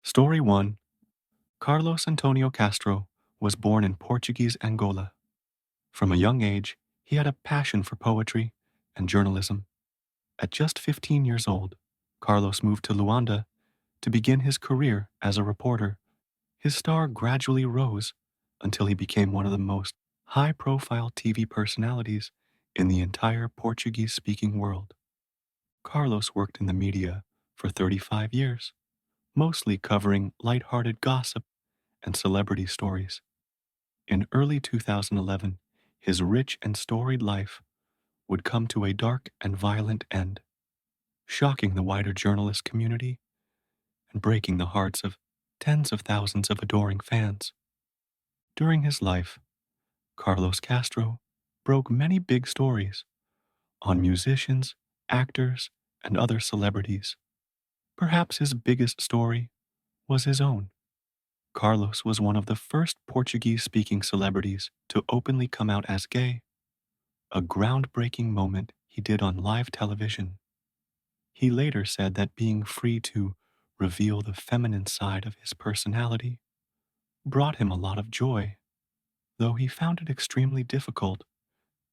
Story 1. Carlos Antonio Castro was born in Portuguese Angola. From a young age, he had a passion for poetry and journalism. At just 15 years old, Carlos moved to Luanda to begin his career as a reporter. His star gradually rose until he became one of the most high profile TV personalities in the entire Portuguese speaking world. Carlos worked in the media for 35 years, mostly covering lighthearted gossip and celebrity stories. In early 2011, his rich and storied life would come to a dark and violent end, shocking the wider journalist community and breaking the hearts of tens of thousands of adoring fans. During his life, Carlos Castro broke many big stories on musicians, actors, and other celebrities. Perhaps his biggest story was his own. Carlos was one of the first Portuguese speaking celebrities to openly come out as gay, a groundbreaking moment he did on live television. He later said that being free to reveal the feminine side of his personality brought him a lot of joy, though he found it extremely difficult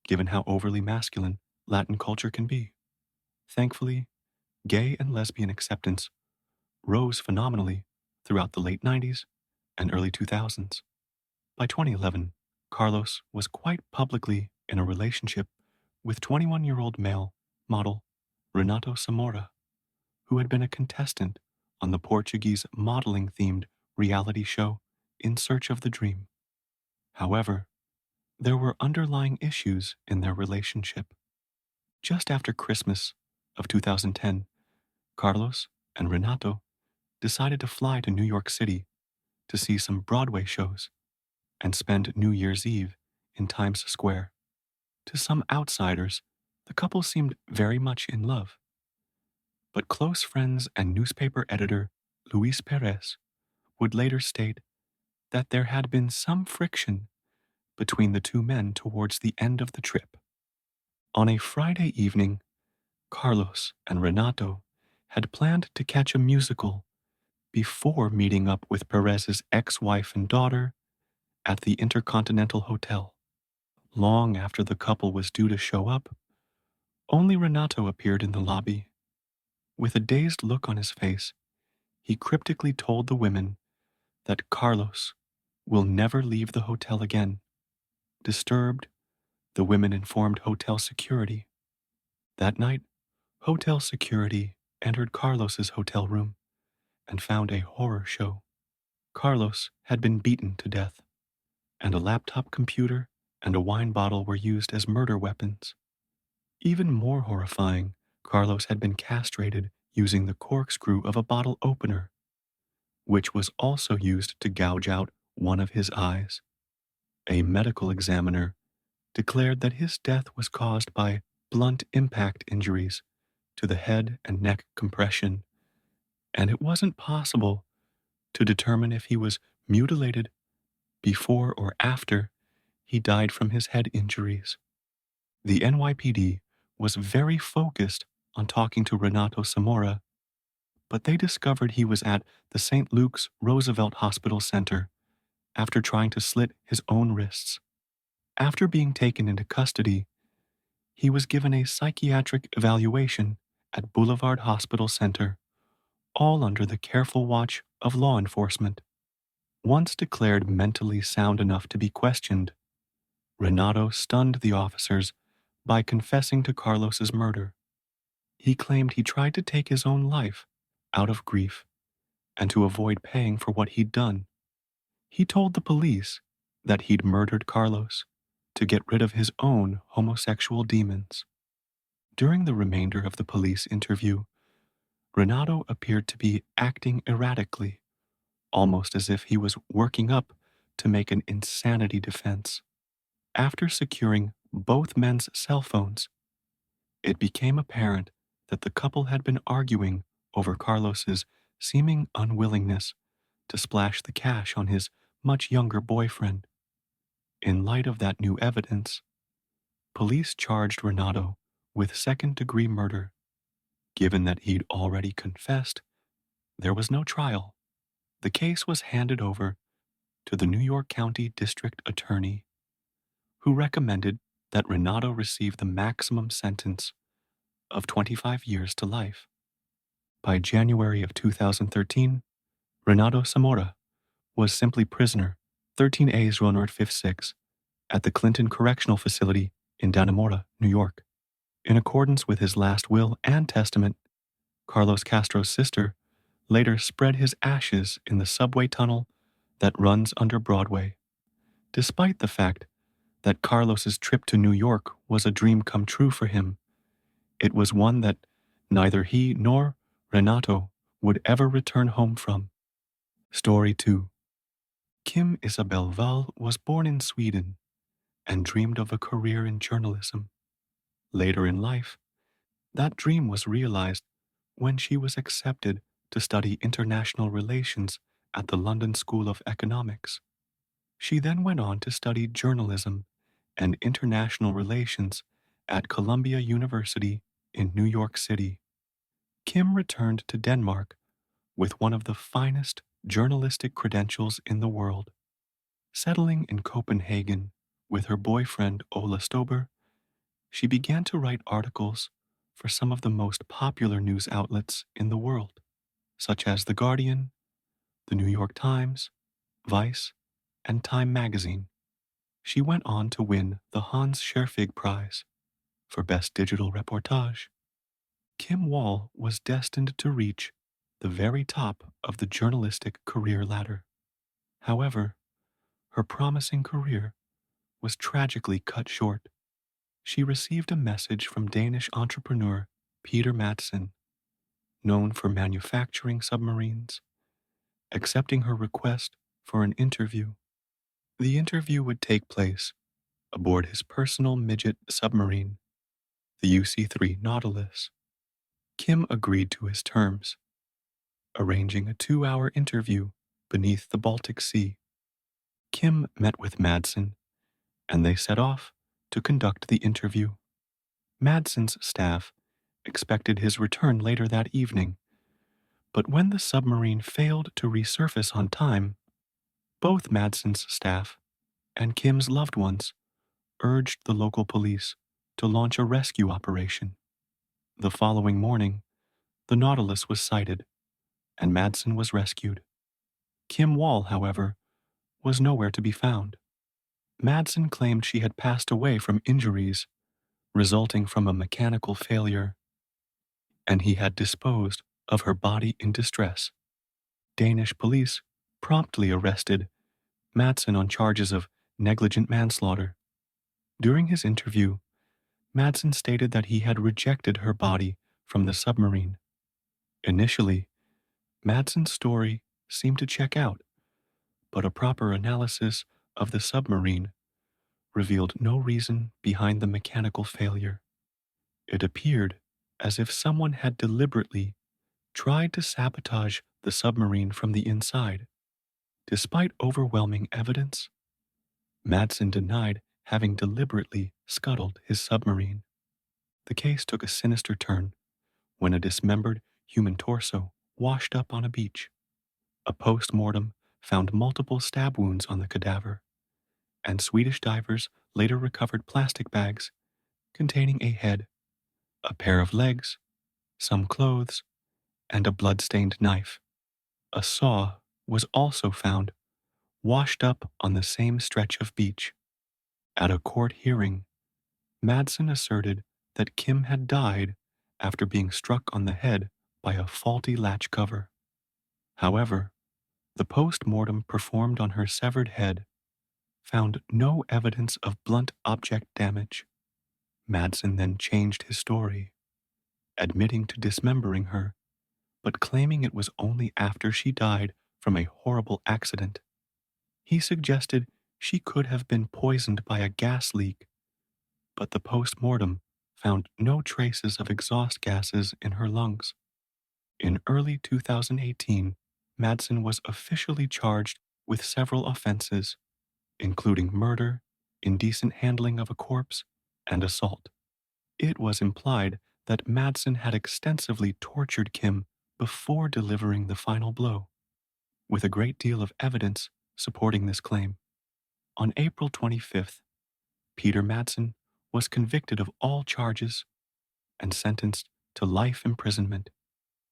given how overly masculine Latin culture can be. Thankfully, gay and lesbian acceptance rose phenomenally throughout the late 90s and early 2000s. By 2011, Carlos was quite publicly in a relationship with 21-year-old male model Renato Samora, who had been a contestant on the Portuguese modeling themed reality show In Search of the Dream. However, there were underlying issues in their relationship. Just after Christmas of 2010, Carlos and Renato decided to fly to New York City to see some Broadway shows and spend New Year's Eve in Times Square. To some outsiders, the couple seemed very much in love. But close friends and newspaper editor Luis Perez would later state that there had been some friction between the two men towards the end of the trip. On a Friday evening, Carlos and Renato had planned to catch a musical before meeting up with Perez's ex-wife and daughter at the Intercontinental Hotel. Long after the couple was due to show up, only Renato appeared in the lobby. With a dazed look on his face, he cryptically told the women that Carlos will never leave the hotel again. Disturbed, the women informed hotel security. That night, hotel security entered Carlos's hotel room and found a horror show. Carlos had been beaten to death, and a laptop computer and a wine bottle were used as murder weapons. Even more horrifying, Carlos had been castrated using the corkscrew of a bottle opener, which was also used to gouge out one of his eyes. A medical examiner declared that his death was caused by blunt impact injuries to the head and neck compression, and it wasn't possible to determine if he was mutilated before or after he died from his head injuries. The NYPD was very focused on talking to Renato Samora, but they discovered he was at the St. Luke's Roosevelt Hospital Center after trying to slit his own wrists. After being taken into custody, he was given a psychiatric evaluation at Boulevard Hospital Center, all under the careful watch of law enforcement. Once declared mentally sound enough to be questioned, Renato stunned the officers by confessing to Carlos's murder. He claimed he tried to take his own life out of grief and to avoid paying for what he'd done. He told the police that he'd murdered Carlos to get rid of his own homosexual demons. During the remainder of the police interview, Renato appeared to be acting erratically, almost as if he was working up to make an insanity defense. After securing both men's cell phones, it became apparent that the couple had been arguing over Carlos's seeming unwillingness to splash the cash on his much younger boyfriend. In light of that new evidence, police charged Renato with second-degree murder. Given that he'd already confessed, there was no trial, The case was handed over to the New York County District Attorney, who recommended that Renato receive the maximum sentence of 25 years to life. By January of 2013, Renato Zamora was simply prisoner 13A's Ronald 56 at the Clinton Correctional Facility in Dannemora, New York. In accordance with his last will and testament, Carlos Castro's sister later spread his ashes in the subway tunnel that runs under Broadway. Despite the fact that Carlos's trip to New York was a dream come true for him, it was one that neither he nor Renato would ever return home from. Story 2. Kim Isabel Wall was born in Sweden and dreamed of a career in journalism. Later in life, that dream was realized when she was accepted to study international relations at the London School of Economics. She then went on to study journalism and international relations at Columbia University in New York City. Kim returned to Denmark with one of the finest journalistic credentials in the world. Settling in Copenhagen with her boyfriend Ola Stober, she began to write articles for some of the most popular news outlets in the world, such as The Guardian, The New York Times, Vice, and Time magazine. She went on to win the Hans Scherfig Prize for Best Digital Reportage. Kim Wall was destined to reach the very top of the journalistic career ladder. However, her promising career was tragically cut short. She received a message from Danish entrepreneur Peter Madsen, known for manufacturing submarines, accepting her request for an interview. The interview would take place aboard his personal midget submarine, the UC-3 Nautilus. Kim agreed to his terms, arranging a 2-hour interview beneath the Baltic Sea. Kim met with Madsen, and they set off to conduct the interview. Madsen's staff expected his return later that evening, but when the submarine failed to resurface on time, both Madsen's staff and Kim's loved ones urged the local police to launch a rescue operation. The following morning, the Nautilus was sighted, and Madsen was rescued. Kim Wall, however, was nowhere to be found. Madsen claimed she had passed away from injuries resulting from a mechanical failure, and he had disposed of her body in distress. Danish police promptly arrested Madsen on charges of negligent manslaughter. During his interview, Madsen stated that he had rejected her body from the submarine. Initially, Madsen's story seemed to check out, but a proper analysis of the submarine revealed no reason behind the mechanical failure. It appeared as if someone had deliberately tried to sabotage the submarine from the inside. Despite overwhelming evidence, Madsen denied having deliberately scuttled his submarine. The case took a sinister turn when a dismembered human torso washed up on a beach. A post-mortem found multiple stab wounds on the cadaver, and Swedish divers later recovered plastic bags containing a head, a pair of legs, some clothes, and a blood-stained knife. A saw was also found washed up on the same stretch of beach. At a court hearing, Madsen asserted that Kim had died after being struck on the head by a faulty latch cover. However, the post-mortem performed on her severed head found no evidence of blunt object damage. Madsen then changed his story, admitting to dismembering her, but claiming it was only after she died from a horrible accident. He suggested she could have been poisoned by a gas leak, but the post-mortem found no traces of exhaust gases in her lungs. In early 2018, Madsen was officially charged with several offenses, including murder, indecent handling of a corpse, and assault. It was implied that Madsen had extensively tortured Kim before delivering the final blow. with a great deal of evidence supporting this claim. On April 25th, Peter Madsen was convicted of all charges and sentenced to life imprisonment.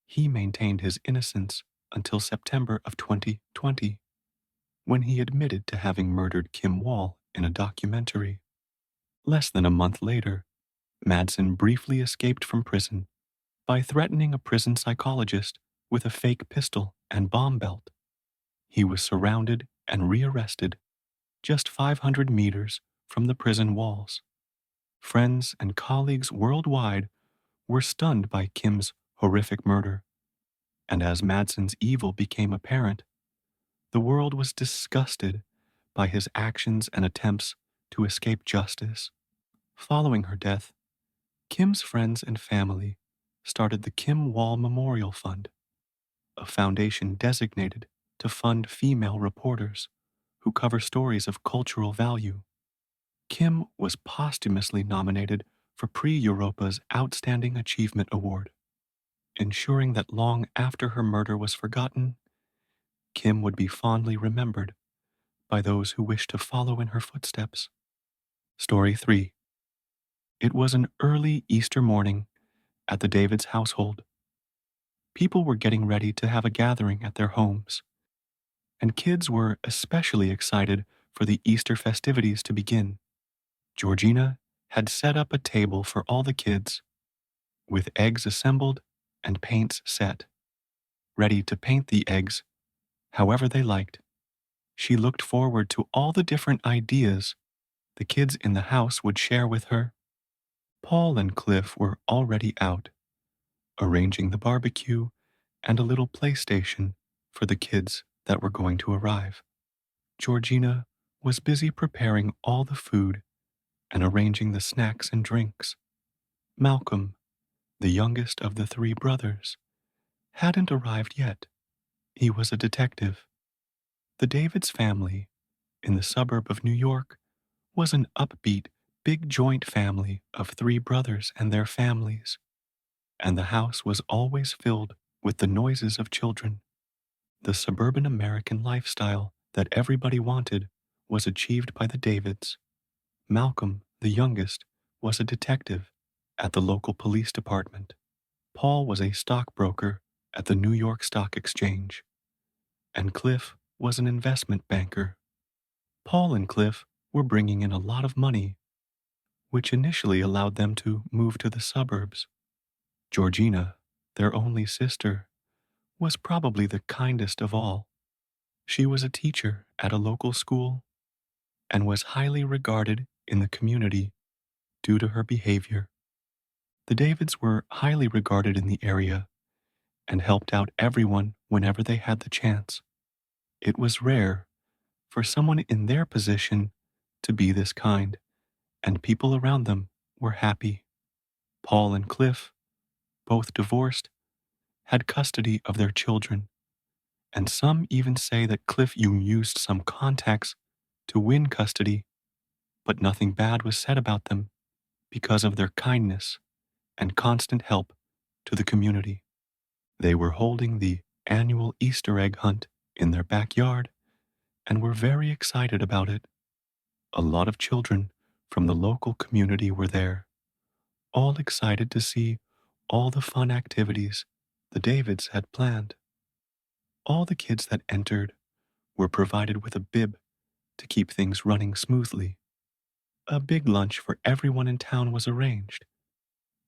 He maintained his innocence until September of 2020, when he admitted to having murdered Kim Wall in a documentary. Less than a month later, Madsen briefly escaped from prison by threatening a prison psychologist with a fake pistol and bomb belt. He was surrounded and rearrested just 500 meters from the prison walls. Friends and colleagues worldwide were stunned by Kim's horrific murder, and as Madsen's evil became apparent, the world was disgusted by his actions and attempts to escape justice. Following her death, Kim's friends and family started the Kim Wall Memorial Fund, a foundation designated to fund female reporters who cover stories of cultural value. Kim was posthumously nominated for Prix Europa's Outstanding Achievement Award, ensuring that long after her murder was forgotten, Kim would be fondly remembered by those who wish to follow in her footsteps. Story 3. It was an early Easter morning at the Davids household. People were getting ready to have a gathering at their homes, and kids were especially excited for the Easter festivities to begin. Georgina had set up a table for all the kids, with eggs assembled and paints set, ready to paint the eggs however they liked. She looked forward to all the different ideas the kids in the house would share with her. Paul and Cliff were already out, arranging the barbecue and a little PlayStation for the kids that were going to arrive. Georgina was busy preparing all the food and arranging the snacks and drinks. Malcolm, the youngest of the three brothers, hadn't arrived yet. He was a detective. The Davids family, in the suburb of New York, was an upbeat, big joint family of three brothers and their families, and the house was always filled with the noises of children. The suburban American lifestyle that everybody wanted was achieved by the Davids. Malcolm, the youngest, was a detective at the local police department. Paul was a stockbroker at the New York Stock Exchange, and Cliff was an investment banker. Paul and Cliff were bringing in a lot of money, which initially allowed them to move to the suburbs. Georgina, their only sister, was probably the kindest of all. She was a teacher at a local school and was highly regarded in the community due to her behavior. The Davids were highly regarded in the area and helped out everyone whenever they had the chance. It was rare for someone in their position to be this kind, and people around them were happy. Paul and Cliff, both divorced, had custody of their children, and some even say that Cliff used some contacts to win custody, but nothing bad was said about them because of their kindness and constant help to the community. They were holding the annual Easter egg hunt in their backyard and were very excited about it. A lot of children from the local community were there, all excited to see all the fun activities the Davids had planned. All the kids that entered were provided with a bib to keep things running smoothly. A big lunch for everyone in town was arranged,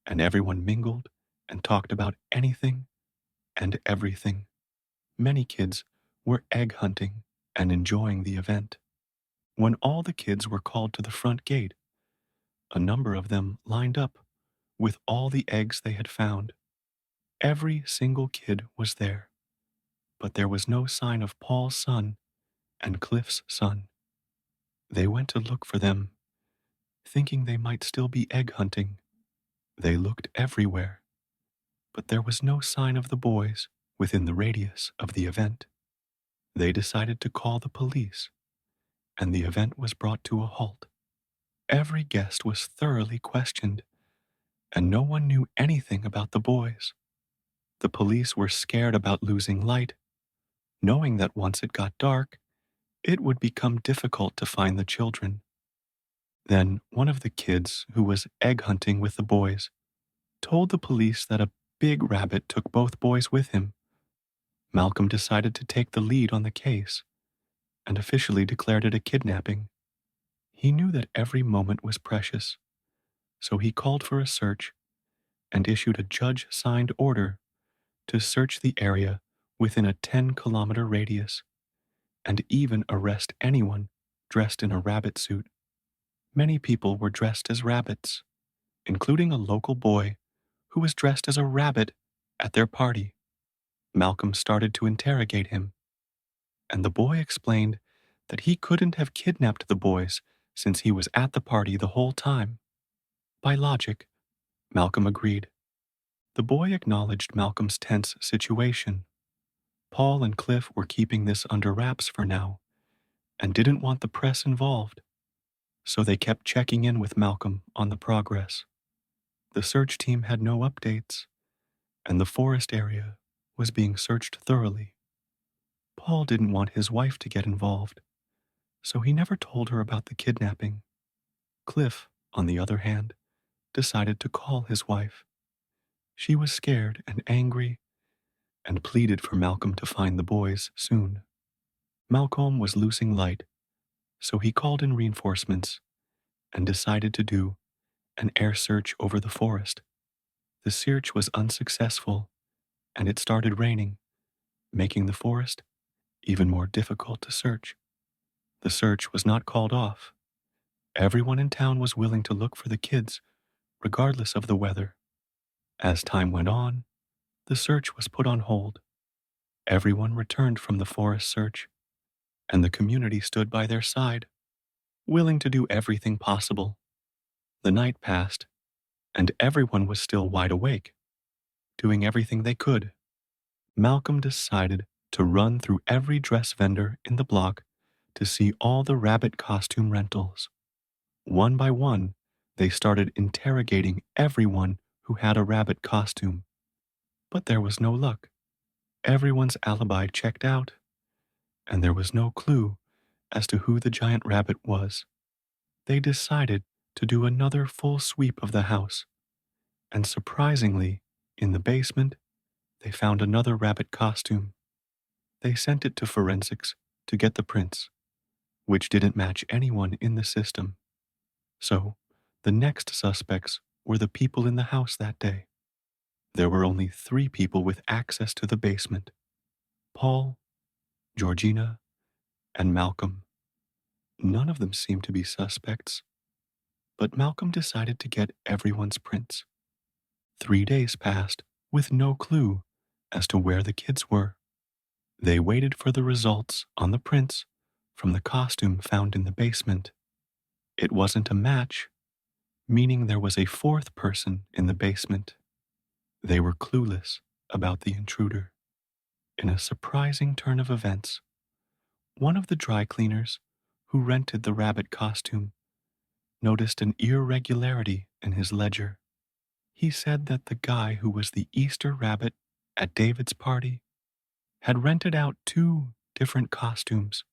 and everyone mingled and talked about anything and everything. Many kids were egg hunting and enjoying the event. When all the kids were called to the front gate, a number of them lined up with all the eggs they had found. Every single kid was there, but there was no sign of Paul's son and Cliff's son. They went to look for them, thinking they might still be egg hunting. They looked everywhere, but there was no sign of the boys within the radius of the event. They decided to call the police, and the event was brought to a halt. Every guest was thoroughly questioned, and no one knew anything about the boys. The police were scared about losing light, knowing that once it got dark, it would become difficult to find the children. Then one of the kids, who was egg hunting with the boys, told the police that a big rabbit took both boys with him. Malcolm decided to take the lead on the case and officially declared it a kidnapping. He knew that every moment was precious, so he called for a search and issued a judge-signed order to search the area within a 10-kilometer radius and even arrest anyone dressed in a rabbit suit. Many people were dressed as rabbits, including a local boy who was dressed as a rabbit at their party. Malcolm started to interrogate him, and the boy explained that he couldn't have kidnapped the boys since he was at the party the whole time. By logic, Malcolm agreed. The boy acknowledged Malcolm's tense situation. Paul and Cliff were keeping this under wraps for now and didn't want the press involved, so they kept checking in with Malcolm on the progress. The search team had no updates, and the forest area was being searched thoroughly. Paul didn't want his wife to get involved, so he never told her about the kidnapping. Cliff, on the other hand, decided to call his wife. She was scared and angry and pleaded for Malcolm to find the boys soon. Malcolm was losing light, so he called in reinforcements and decided to do an air search over the forest. The search was unsuccessful, and it started raining, making the forest even more difficult to search. The search was not called off. Everyone in town was willing to look for the kids, regardless of the weather. As time went on, the search was put on hold. Everyone returned from the forest search, and the community stood by their side, willing to do everything possible. The night passed, and everyone was still wide awake, doing everything they could. Malcolm decided to run through every dress vendor in the block to see all the rabbit costume rentals. One by one, they started interrogating everyone who had a rabbit costume. But there was no luck. Everyone's alibi checked out, and there was no clue as to who the giant rabbit was. They decided to do another full sweep of the house, and surprisingly, in the basement, they found another rabbit costume. They sent it to forensics to get the prints, which didn't match anyone in the system. So, the next suspects were the people in the house that day. There were only 3 people with access to the basement: Paul, Georgina, and Malcolm. None of them seemed to be suspects, but Malcolm decided to get everyone's prints. 3 days passed with no clue as to where the kids were. They waited for the results on the prints from the costume found in the basement. It wasn't a match, meaning there was a 4th person in the basement. They were clueless about the intruder. In a surprising turn of events, one of the dry cleaners who rented the rabbit costume noticed an irregularity in his ledger. He said that the guy who was the Easter rabbit at David's party had rented out 2 different costumes.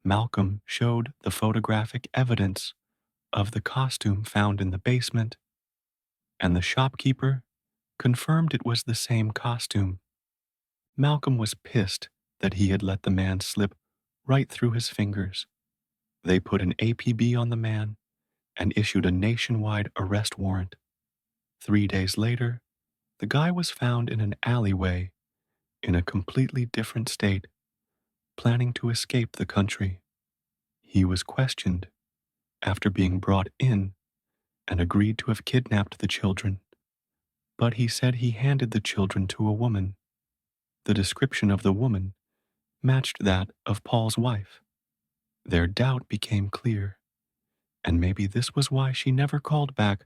Malcolm showed the photographic evidence of the costume found in the basement, and the shopkeeper confirmed it was the same costume. Malcolm was pissed that he had let the man slip right through his fingers. They put an APB on the man and issued a nationwide arrest warrant. 3 days later, the guy was found in an alleyway in a completely different state, planning to escape the country. He was questioned after being brought in and agreed to have kidnapped the children, but he said he handed the children to a woman. The description of the woman matched that of Paul's wife. Their doubt became clear, and maybe this was why she never called back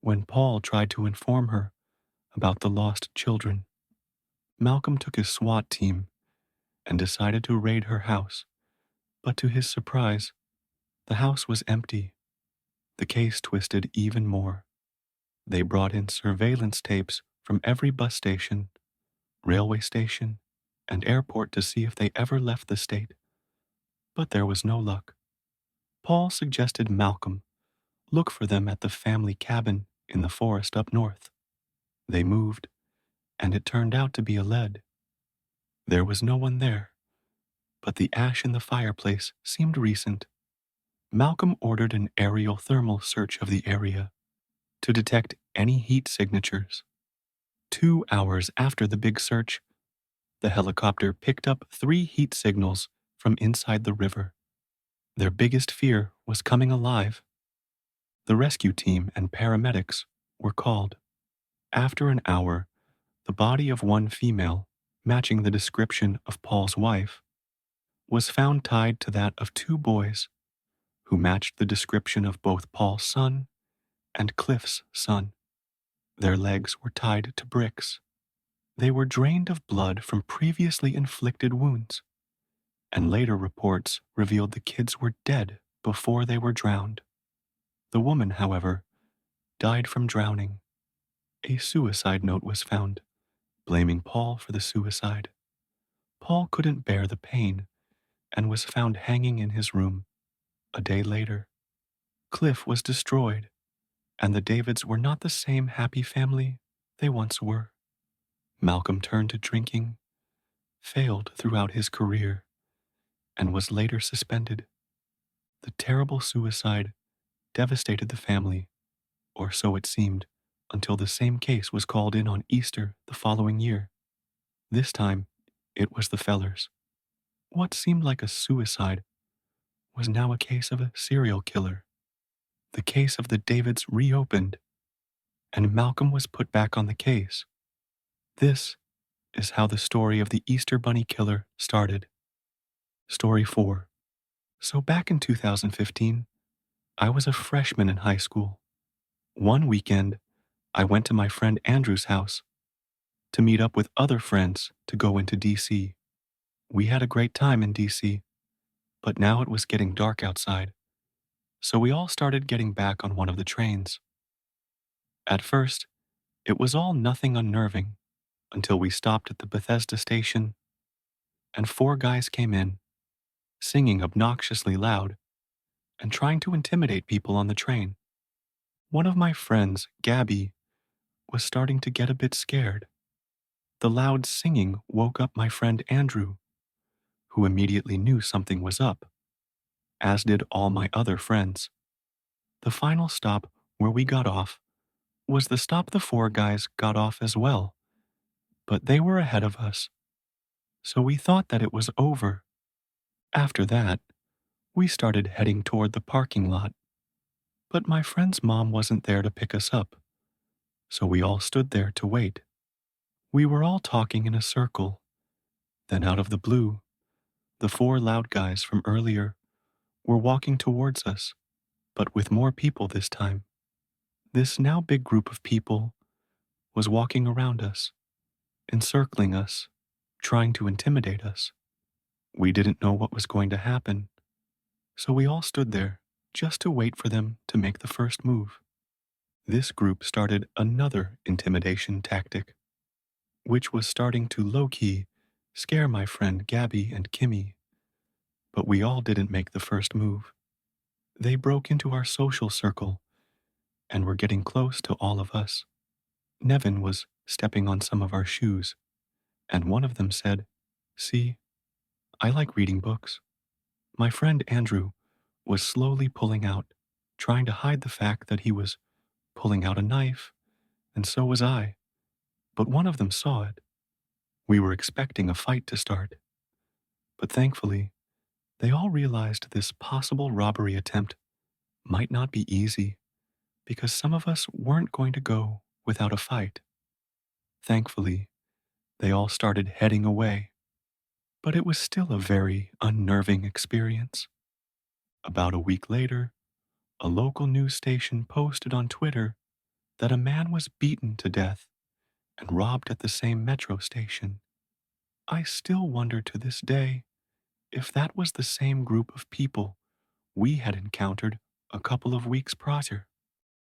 when Paul tried to inform her about the lost children. Malcolm took his SWAT team and decided to raid her house, but to his surprise, the house was empty. The case twisted even more. They brought in surveillance tapes from every bus station, railway station, and airport to see if they ever left the state, but there was no luck. Paul suggested Malcolm look for them at the family cabin in the forest up north. They moved, and it turned out to be a lead. There was no one there, but the ash in the fireplace seemed recent. Malcolm ordered an aerial thermal search of the area to detect any heat signatures. 2 hours after the big search, the helicopter picked up 3 heat signals from inside the river. Their biggest fear was coming alive. The rescue team and paramedics were called. After an hour, the body of one female, matching the description of Paul's wife, was found tied to that of 2 boys who matched the description of both Paul's son and Cliff's son. Their legs were tied to bricks. They were drained of blood from previously inflicted wounds, and later reports revealed the kids were dead before they were drowned. The woman, however, died from drowning. A suicide note was found, blaming Paul for the suicide. Paul couldn't bear the pain and was found hanging in his room. A day later, Cliff was destroyed, and the Davids were not the same happy family they once were. Malcolm turned to drinking, failed throughout his career, and was later suspended. The terrible suicide devastated the family, or so it seemed, until the same case was called in on Easter the following year. This time, it was the Fellers. What seemed like a suicide was now a case of a serial killer. The case of the Davids reopened, and Malcolm was put back on the case. This is how the story of the Easter Bunny killer started. Story 4. So back in 2015, I was a freshman in high school. One weekend, I went to my friend Andrew's house to meet up with other friends to go into DC. We had a great time in DC, but now it was getting dark outside, so we all started getting back on one of the trains. At first, it was all nothing unnerving until we stopped at the Bethesda station and 4 guys came in, singing obnoxiously loud and trying to intimidate people on the train. One of my friends, Gabby, was starting to get a bit scared. The loud singing woke up my friend Andrew, who immediately knew something was up, as did all my other friends. The final stop where we got off was the stop the 4 guys got off as well, but they were ahead of us, so we thought that it was over. After that, we started heading toward the parking lot, but my friend's mom wasn't there to pick us up, so we all stood there to wait. We were all talking in a circle. Then out of the blue, the 4 loud guys from earlier were walking towards us, but with more people this time. This now big group of people was walking around us, encircling us, trying to intimidate us. We didn't know what was going to happen, so we all stood there just to wait for them to make the first move. This group started another intimidation tactic, which was starting to low-key scare my friend Gabby and Kimmy, but we all didn't make the first move. They broke into our social circle and were getting close to all of us. Nevin was stepping on some of our shoes, and one of them said, "See, I like reading books." My friend Andrew was slowly pulling out, trying to hide the fact that he was pulling out a knife, and so was I. But one of them saw it. We were expecting a fight to start. But thankfully, they all realized this possible robbery attempt might not be easy because some of us weren't going to go without a fight. Thankfully, they all started heading away, but it was still a very unnerving experience. About a week later, a local news station posted on Twitter that a man was beaten to death and robbed at the same metro station. I still wonder to this day if that was the same group of people we had encountered a couple of weeks prior.